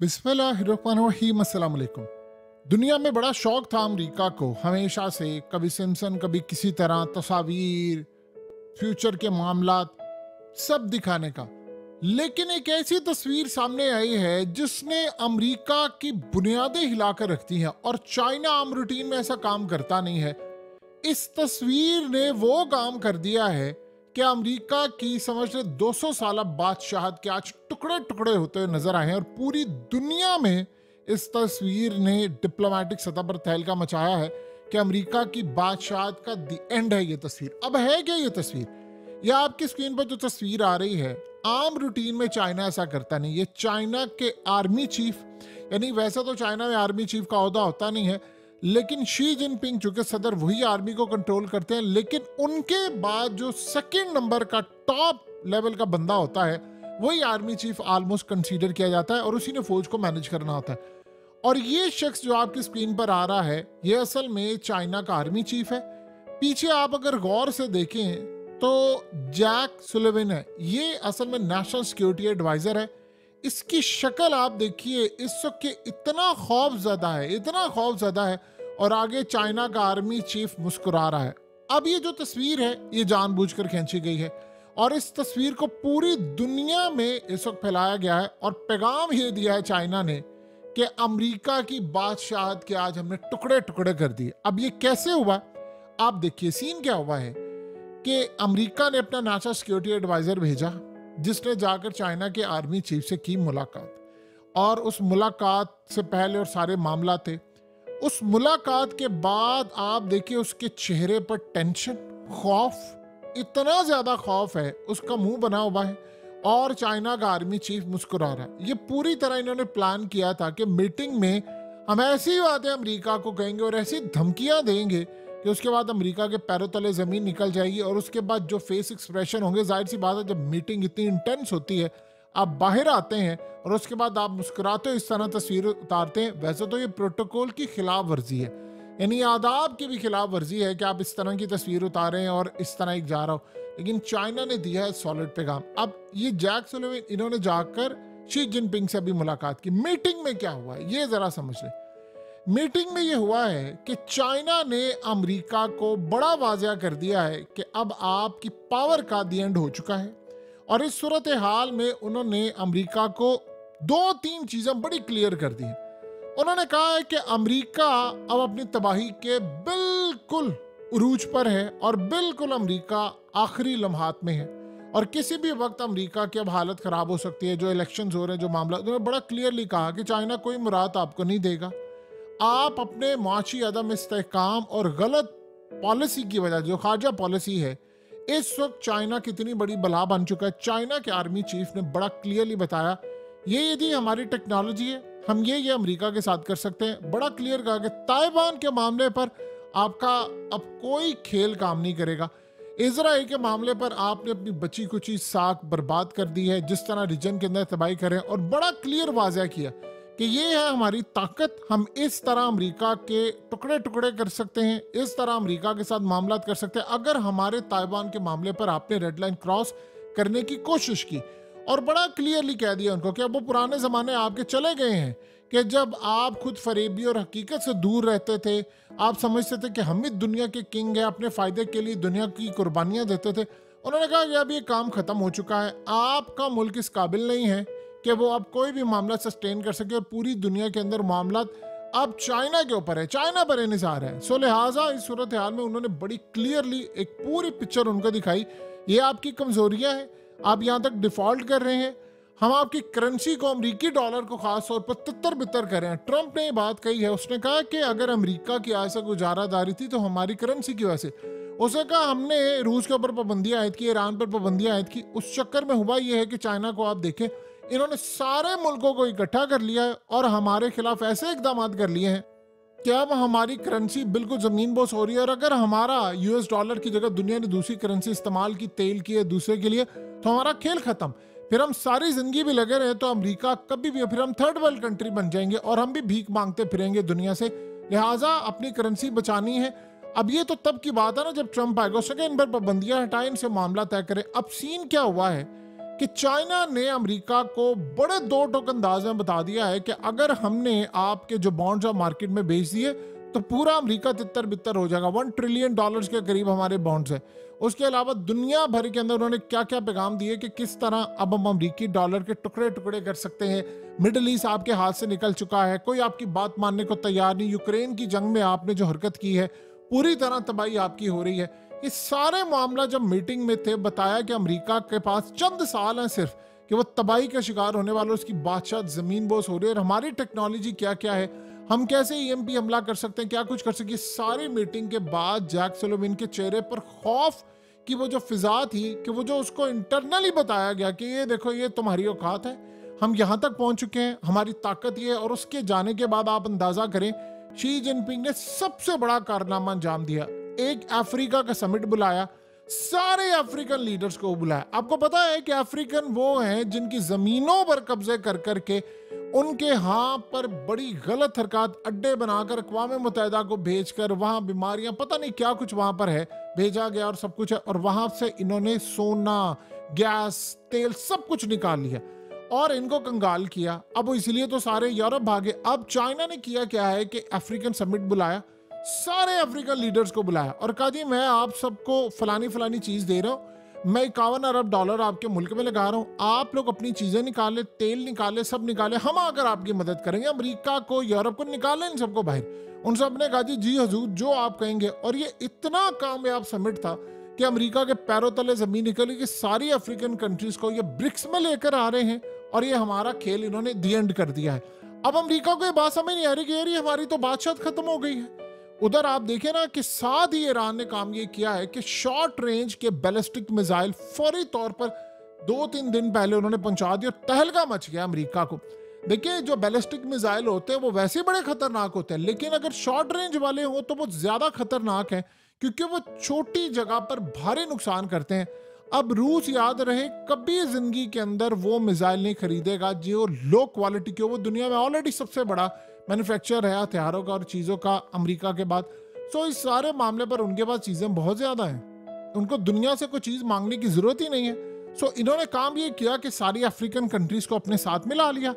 बिस्मिल्लाहिर्रहमानिर्रहीम। अस्सलाम वालेकुम। दुनिया में बड़ा शौक था अमेरिका को हमेशा से, कभी सिम्पसन कभी किसी तरह तस्वीर, फ्यूचर के मामलात सब दिखाने का। लेकिन एक ऐसी तस्वीर सामने आई है जिसने अमेरिका की बुनियादें हिलाकर रख दी हैं, और चाइना आम रूटीन में ऐसा काम करता नहीं है। इस तस्वीर ने वो काम कर दिया है कि अमेरिका की समझ ले 200 साल बादशाहत के आज टुकड़े टुकड़े होते हुए नजर आए हैं, और पूरी दुनिया में इस तस्वीर ने डिप्लोमेटिक सतह पर तहलका मचाया है कि अमेरिका की बादशाहत का द एंड है ये तस्वीर। अब है क्या ये तस्वीर? ये आपकी स्क्रीन पर जो तस्वीर आ रही है, आम रूटीन में चाइना ऐसा करता नहीं। ये चाइना के आर्मी चीफ, यानी वैसे तो चाइना में आर्मी चीफ का ओहदा होता नहीं है, लेकिन शी जिनपिंग चूंकि सदर वही आर्मी को कंट्रोल करते हैं, लेकिन उनके बाद जो सेकंड नंबर का टॉप लेवल का बंदा होता है वही आर्मी चीफ ऑलमोस्ट कंसीडर किया जाता है, और उसी ने फौज को मैनेज करना होता है। और ये शख्स जो आपकी स्क्रीन पर आ रहा है, ये असल में चाइना का आर्मी चीफ है। पीछे आप अगर गौर से देखें तो जैक सुलिवन है, ये असल में नेशनल सिक्योरिटी एडवाइजर है। इसकी शक्ल आप देखिए, इस वक्त के इतना खौफजदा है, इतना खौफजदा है, और आगे चाइना का आर्मी चीफ मुस्कुरा रहा है। अब ये जो तस्वीर है ये जानबूझकर खींची गई है, और इस तस्वीर को पूरी दुनिया में इस वक्त फैलाया गया है, और पैगाम ये दिया है चाइना ने कि अमेरिका की बादशाहत के आज हमने टुकड़े टुकड़े कर दिए। अब ये कैसे हुआ? आप देखिए सीन क्या हुआ है कि अमेरिका ने अपना नेशनल सिक्योरिटी एडवाइजर भेजा, जिसने जाकर चाइना के आर्मी चीफ से की मुलाकात, और उस मुलाकात से पहले और सारे मामला थे। उस मुलाकात के बाद आप देखिए उसके चेहरे पर टेंशन, खौफ, इतना ज्यादा खौफ है, उसका मुंह बना हुआ है, और चाइना का आर्मी चीफ मुस्कुरा रहा है। ये पूरी तरह इन्होंने प्लान किया था कि मीटिंग में हम ऐसी बातें अमेरिका को कहेंगे और ऐसी धमकियां देंगे कि उसके बाद अमेरिका के पैरों तले जमीन निकल जाएगी, और उसके बाद जो फेस एक्सप्रेशन होंगे, जाहिर सी बात है जब मीटिंग इतनी इंटेंस होती है, आप बाहर आते हैं और उसके बाद आप मुस्कुराते हो, इस तरह तस्वीर उतारते हैं। वैसे तो ये प्रोटोकॉल की खिलाफ वर्जी है, यानी आदाब की भी खिलाफ वर्जी है कि आप इस तरह की तस्वीर उतारें और इस तरह एक जा रहा हो, लेकिन चाइना ने दिया है सॉलिड पैगाम। अब ये जैक सुलिवन, इन्होंने जाकर शी जिनपिंग से भी मुलाकात की। मीटिंग में क्या हुआ है ये जरा समझ लें। मीटिंग में यह हुआ है कि चाइना ने अमेरिका को बड़ा वाज़ह कर दिया है कि अब आपकी पावर का द एंड हो चुका है, और इस सूरत हाल में उन्होंने अमेरिका को दो तीन चीजें बड़ी क्लियर कर दी हैं। उन्होंने कहा है कि अमेरिका अब अपनी तबाही के बिल्कुल उरूज पर है, और बिल्कुल अमेरिका आखिरी लम्हात में है, और किसी भी वक्त अमेरिका की अब हालत खराब हो सकती है। जो इलेक्शंस हो रहे हैं, जो मामला, उन्होंने बड़ा क्लियरली कहा कि चाइना कोई मुराद आपको नहीं देगा। आप अपने माशी अदम इस्तेहकाम और गलत पॉलिसी की वजह, जो खारजा पॉलिसी है, इस वक्त चाइना कितनी बड़ी बला बन चुका है। चाइना के आर्मी चीफ ने बड़ा क्लियरली बताया, ये यदि हमारी टेक्नोलॉजी है, हम ये अमेरिका के साथ कर सकते हैं। बड़ा क्लियर कहा कि ताइवान के मामले पर आपका अब कोई खेल काम नहीं करेगा। इजराइल के मामले पर आपने अपनी बची कुची साख बर्बाद कर दी है, जिस तरह रीजन के अंदर तबाही करें, और बड़ा क्लियर वाज़ह किया कि ये है हमारी ताकत, हम इस तरह अमेरिका के टुकड़े टुकड़े कर सकते हैं, इस तरह अमेरिका के साथ मामला कर सकते हैं अगर हमारे ताइवान के मामले पर आपने रेड लाइन क्रॉस करने की कोशिश की। और बड़ा क्लियरली कह दिया उनको कि अब वो पुराने ज़माने आपके चले गए हैं कि जब आप खुद फरेबी और हकीकत से दूर रहते थे, आप समझते थे कि हम ही दुनिया के किंग हैं, अपने फ़ायदे के लिए दुनिया की कुर्बानियाँ देते थे। उन्होंने कहा कि अब ये काम ख़त्म हो चुका है, आपका मुल्क इस काबिल नहीं है कि वो अब कोई भी मामला सस्टेन कर सके, और पूरी दुनिया के अंदर मामला अब चाइना के ऊपर है, चाइना पर इन्हिसार है। सो लिहाजा इस सूरत हाल में उन्होंने बड़ी क्लियरली एक पूरी पिक्चर उनको दिखाई, ये आपकी कमजोरियां हैं, आप यहाँ तक डिफॉल्ट कर रहे हैं, हम आपकी करेंसी को, अमरीकी डॉलर को खास तौर पर तितर बितर कर रहे हैं। ट्रंप ने ये बात कही है, उसने कहा कि अगर अमेरिका की आज से गुजारादारी थी तो हमारी करेंसी की वजह से। उसने कहा हमने रूस के ऊपर पाबंदियां आयद की, ईरान पर पाबंदियां आयद की, उस चक्कर में हुआ यह है कि चाइना को आप देखें, इन्होंने सारे मुल्कों को इकट्ठा कर लिया है और हमारे खिलाफ ऐसे इकदाम कर लिए हैं कि अब हमारी करेंसी बिल्कुल जमीन बोस हो रही है। और अगर हमारा यूएस डॉलर की जगह दुनिया ने दूसरी करेंसी इस्तेमाल की, तेल की है दूसरे के लिए, तो हमारा खेल खत्म। फिर हम सारी जिंदगी भी लगे रहे तो अमेरिका कभी भी, फिर हम थर्ड वर्ल्ड कंट्री बन जाएंगे और हम भी भीख मांगते फिरेंगे दुनिया से। लिहाजा अपनी करेंसी बचानी है। अब ये तो तब की बात है ना जब ट्रंप आएगा, उसने इन पर पाबंदियां हटाएं, इनसे मामला तय करें। अब सीन क्या हुआ है कि चाइना ने अमेरिका को बड़े दो टोक अंदाज में बता दिया है कि अगर हमने आपके जो बॉन्ड्स मार्केट में बेच दिए तो पूरा अमेरिका तितर बितर हो जाएगा। $1 ट्रिलियन के करीब हमारे बॉन्ड्स हैं। उसके अलावा दुनिया भर के अंदर उन्होंने क्या क्या पैगाम दिए कि किस तरह अब हम अमेरिकी डॉलर के टुकड़े टुकड़े कर सकते हैं। मिडिल ईस्ट आपके हाथ से निकल चुका है, कोई आपकी बात मानने को तैयार नहीं। यूक्रेन की जंग में आपने जो हरकत की है पूरी तरह तबाही आपकी हो रही है। ये सारे मामला जब मीटिंग में थे बताया कि अमेरिका के पास चंद साल हैं सिर्फ कि वो तबाही का शिकार होने वाला, उसकी बादशाह जमीन बोस हो रही है। और हमारी टेक्नोलॉजी क्या क्या है, हम कैसे ईएमपी हमला कर सकते हैं, क्या कुछ कर सकते हैं। सारी मीटिंग के बाद जैक सुलिवान के चेहरे पर खौफ की वो जो फिजा थी, कि वो जो उसको इंटरनली बताया गया कि ये देखो ये तुम्हारी औकात है, हम यहाँ तक पहुंच चुके हैं, हमारी ताकत ये है। और उसके जाने के बाद आप अंदाजा करें शी जिनपिंग ने सबसे बड़ा कारनामा अंजाम दिया। एक अफ्रीका का समिट बुलाया, सारे अफ्रीकन लीडर्स को बुलाया। आपको पता है कि अफ्रीकन वो हैं जिनकी जमीनों पर कब्जे कर करके उनके यहाँ पर बड़ी गलत हरकत अड्डे बनाकर अक़वाम मुत्तहिदा को भेजकर वहाँ बीमारियां पता नहीं क्या कुछ वहाँ पर है भेजा गया और सब कुछ है। और वहाँ से इन्होंने सोना, गैस, तेल सब कुछ निकाल लिया और इनको कंगाल किया। अब इसलिए तो सारे यूरोप भागे। अब चाइना ने किया क्या है कि अफ्रीकन समिट बुलाया, सारे अफ्रीकन लीडर्स को बुलाया और कहा जी मैं आप सबको फलानी फलानी चीज दे रहा हूँ, मैं $51 अरब आपके मुल्क में लगा रहा हूँ, आप लोग अपनी चीजें निकाले, तेल निकाले, सब निकाले, हम आकर आपकी मदद करेंगे। अमेरिका को, यूरोप को निकाले, इन सबको बाहर। उन सब ने कहा जी हजूर जो आप कहेंगे। और ये इतना कामयाब समिट था कि अमेरिका के पैरों तले जमीन निकली कि सारी अफ्रीकन कंट्रीज को ये ब्रिक्स में लेकर आ रहे हैं और ये हमारा खेल इन्होंने दी एंड कर दिया है। अब अमेरिका को ये बात समझ नहीं आ रही कि यार ये हमारी तो बादशाह खत्म हो गई है। उधर आप देखें ना कि साथ ही ईरान ने काम ये किया है कि शॉर्ट रेंज के बैलिस्टिक मिसाइल फौरी तौर पर 2-3 दिन पहले उन्होंने पहुंचा दिया। तहलका मच गया अमेरिका को। देखिए जो बैलिस्टिक मिसाइल होते हैं वो वैसे बड़े खतरनाक होते हैं, लेकिन अगर शॉर्ट रेंज वाले हो तो वो ज्यादा खतरनाक हैं क्योंकि वो छोटी जगह पर भारी नुकसान करते हैं। अब रूस याद रहे कभी जिंदगी के अंदर वो मिसाइल नहीं खरीदेगा जो लो क्वालिटी की हो। वो दुनिया में ऑलरेडी सबसे बड़ा मैन्युफैक्चर है हथियारों का और चीज़ों का अमेरिका के बाद। सो इस सारे मामले पर उनके पास चीज़ें बहुत ज़्यादा हैं, उनको दुनिया से कोई चीज़ मांगने की ज़रूरत ही नहीं है। सो इन्होंने काम ये किया कि सारी अफ्रीकन कंट्रीज़ को अपने साथ मिला लिया।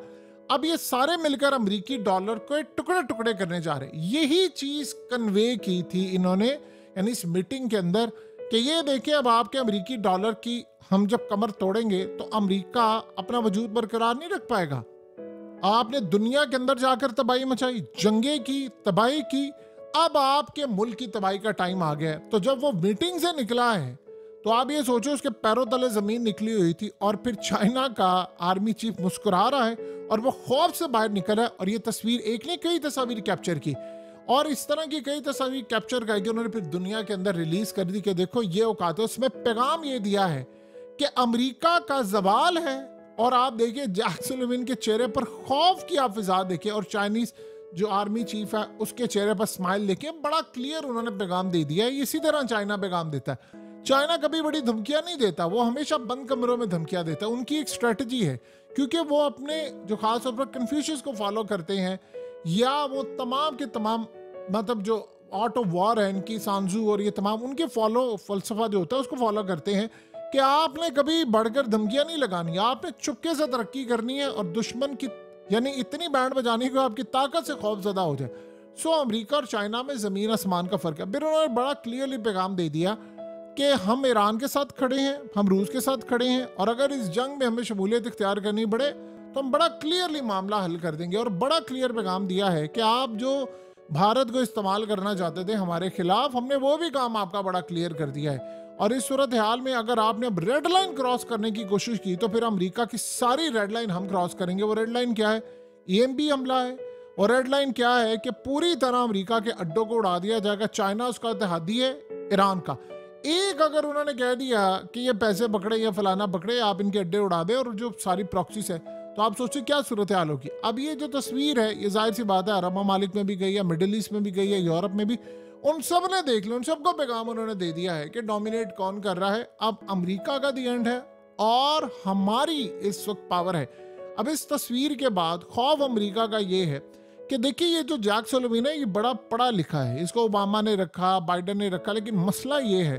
अब ये सारे मिलकर अमेरिकी डॉलर को टुकड़े टुकड़े करने जा रहे हैं। यही चीज़ कन्वे की थी इन्होंने यानी इस मीटिंग के अंदर कि ये देखिए अब आपके अमेरिकी डॉलर की हम जब कमर तोड़ेंगे तो अमेरिका अपना वजूद बरकरार नहीं रख पाएगा। आपने दुनिया के अंदर जाकर तबाही मचाई, जंगे की, तबाही की, अब आपके मुल्क की तबाही का टाइम आ गया है। तो जब वो मीटिंग से निकला है तो आप ये सोचो उसके पैरों तले जमीन निकली हुई थी और फिर चाइना का आर्मी चीफ मुस्कुरा रहा है और वो खौफ से बाहर निकला है। और ये तस्वीर एक ने कई तस्वीर कैप्चर की और इस तरह की कई तस्वीर कैप्चर करके उन्होंने फिर दुनिया के अंदर रिलीज कर दी कि देखो ये औकात है। उसमें पैगाम ये दिया है कि अमेरिका का जवाल है। और आप देखिए जैक सुलिवान के चेहरे पर खौफ की आप फिजा देखिए और चाइनीज जो आर्मी चीफ है उसके चेहरे पर स्माइल देखिए, बड़ा क्लियर उन्होंने पैगाम दे दिया है। इसी तरह चाइना पैगाम देता है। चाइना कभी बड़ी धमकियां नहीं देता, वो हमेशा बंद कमरों में धमकियां देता है। उनकी एक स्ट्रेटजी है क्योंकि वो अपने जो खास तौर पर कन्फ्यूशियस को फॉलो करते हैं या वो तमाम के तमाम मतलब जो आर्ट ऑफ वॉर है इनकी, सांजू और ये तमाम उनके फलसफा जो होता है उसको फॉलो करते हैं कि आपने कभी बढ़कर धमकियां नहीं लगानी, आपने चुपके से तरक्की करनी है और दुश्मन की यानी इतनी बैंड बजानी कि आपकी ताकत से खौफजदा हो जाए। सो अमेरिका और चाइना में जमीन आसमान का फर्क है। फिर उन्होंने बड़ा क्लियरली पैगाम दे दिया कि हम ईरान के साथ खड़े हैं, हम रूस के साथ खड़े हैं और अगर इस जंग में हमें शमूलियत इख्तियार करनी पड़े तो हम बड़ा क्लियरली मामला हल कर देंगे। और बड़ा क्लियर पैगाम दिया है कि आप जो भारत को इस्तेमाल करना चाहते थे हमारे खिलाफ, हमने वो भी काम आपका बड़ा क्लियर कर दिया है। और इस सूरत हाल में अगर आपने अब रेड लाइन क्रॉस करने की कोशिश की तो फिर अमेरिका की सारी रेड लाइन हम क्रॉस करेंगे। वो रेड लाइन क्या है? ईएमपी हमला है। और रेड लाइन क्या है कि पूरी तरह अमेरिका के अड्डों को उड़ा दिया जाएगा। चाइना उसका इत्तेहादी है, ईरान का। एक अगर उन्होंने कह दिया कि ये पैसे पकड़े या फलाना पकड़े, आप इनके अड्डे उड़ा दे और जो सारी प्रॉक्सीज है, तो आप सोचिए क्या सूरत हाल होगी। अब ये जो तस्वीर है ये जाहिर सी बात है अरब ममालिक में भी गई है, मिडिल ईस्ट में भी गई है, यूरोप में भी, उन सब ने देख लिया, उन सबको पैगाम उन्होंने दे दिया है कि डोमिनेट कौन कर रहा है। अब अमेरिका का दी एंड है और हमारी इस वक्त पावर है। अब इस तस्वीर के बाद खौफ अमेरिका का ये है कि देखिए ये जो जैक सुलिवान है ये बड़ा पढ़ा लिखा है, इसको ओबामा ने रखा, बाइडेन ने रखा, लेकिन मसला ये है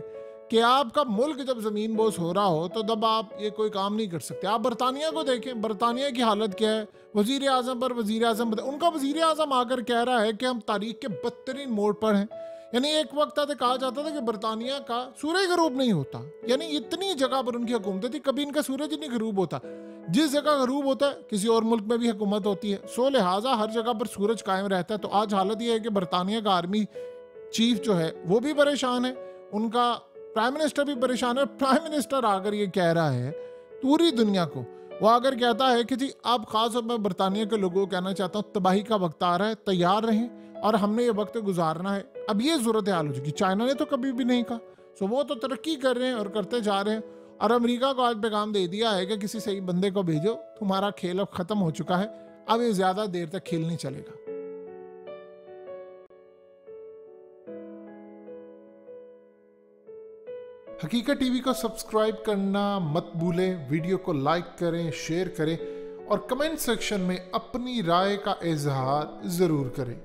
कि आपका मुल्क जब ज़मीन बोस हो रहा हो तो तब आप ये कोई काम नहीं कर सकते। आप बरतानिया को देखें, बरतानिया की हालत क्या है। वज़ीर आज़म पर वज़ीर आज़म, उनका वज़ीर आज़म आकर कह रहा है कि हम तारीख के बदतरीन मोड़ पर हैं। यानी एक वक्त था तो कहा जाता था कि बरतानिया का सूरज गरूब नहीं होता। यानी इतनी जगह पर उनकी हुकूमत थी, कभी इनका सूरज ही नहीं गरूब होता। जिस जगह गरूब होता है किसी और मुल्क में भी हुकूमत होती है, सो लिहाजा हर जगह पर सूरज कायम रहता है। तो आज हालत यह है कि बरतानिया का आर्मी चीफ जो है वो भी परेशान है, उनका प्राइम मिनिस्टर भी परेशान है। प्राइम मिनिस्टर आकर ये कह रहा है पूरी दुनिया को, वो आकर कहता है कि जी आप खास तौर पर बरतानिया के लोगों को कहना चाहता हूँ, तबाही का वक्त आ रहा है, तैयार रहें और हमने ये वक्त गुजारना है। अब ये सूरत हाल हो चुकी। चाइना ने तो कभी भी नहीं कहा, सो वो तो तरक्की कर रहे हैं और करते जा रहे हैं। और अमेरिका को आज पैगाम दे दिया है कि किसी सही बंदे को भेजो, तुम्हारा खेल अब खत्म हो चुका है, अब ये ज्यादा देर तक खेल नहीं चलेगा। हकीकत टीवी को सब्सक्राइब करना मत भूलें, वीडियो को लाइक करें, शेयर करें और कमेंट सेक्शन में अपनी राय का इजहार ज़रूर करें।